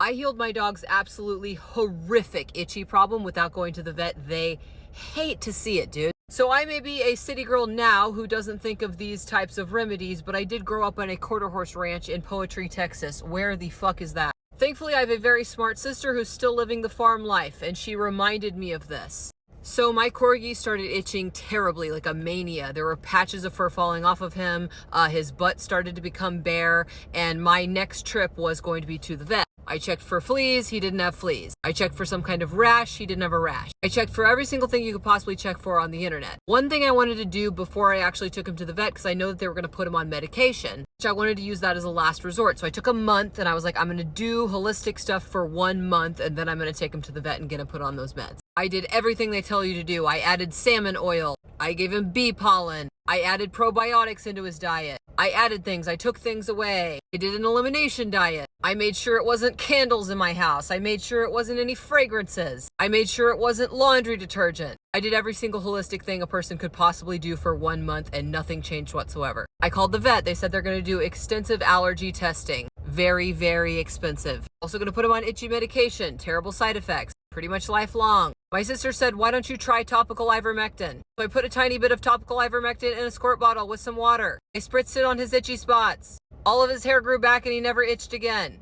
I healed my dog's absolutely horrific itchy problem without going to the vet. They hate to see it, dude. So I may be a city girl now who doesn't think of these types of remedies, but I did grow up on a quarter horse ranch in Poetry, Texas. Where the fuck is that? Thankfully, I have a very smart sister who's still living the farm life, and she reminded me of this. So my corgi started itching terribly, like a mania. There were patches of fur falling off of him. His butt started to become bare, and my next trip was going to be to the vet. I checked for fleas, he didn't have fleas. I checked for some kind of rash, he didn't have a rash. I checked for every single thing you could possibly check for on the internet. One thing I wanted to do before I actually took him to the vet, because I know that they were going to put him on medication, which I wanted to use that as a last resort. So I took a month and I was like, I'm going to do holistic stuff for 1 month, and then I'm going to take him to the vet and get him put on those meds. I did everything they tell you to do. I added salmon oil. I gave him bee pollen. I added probiotics into his diet. I added things. I took things away. I did an elimination diet. I made sure it wasn't candles in my house. I made sure it wasn't any fragrances. I made sure it wasn't laundry detergent. I did every single holistic thing a person could possibly do for 1 month, and nothing changed whatsoever. I called the vet. They said they're going to do extensive allergy testing. Very, very expensive. Also going to put him on itchy medication. Terrible side effects. Pretty much lifelong. My sister said, why don't you try topical ivermectin? So I put a tiny bit of topical ivermectin in a squirt bottle with some water. I spritzed it on his itchy spots. All of his hair grew back and he never itched again.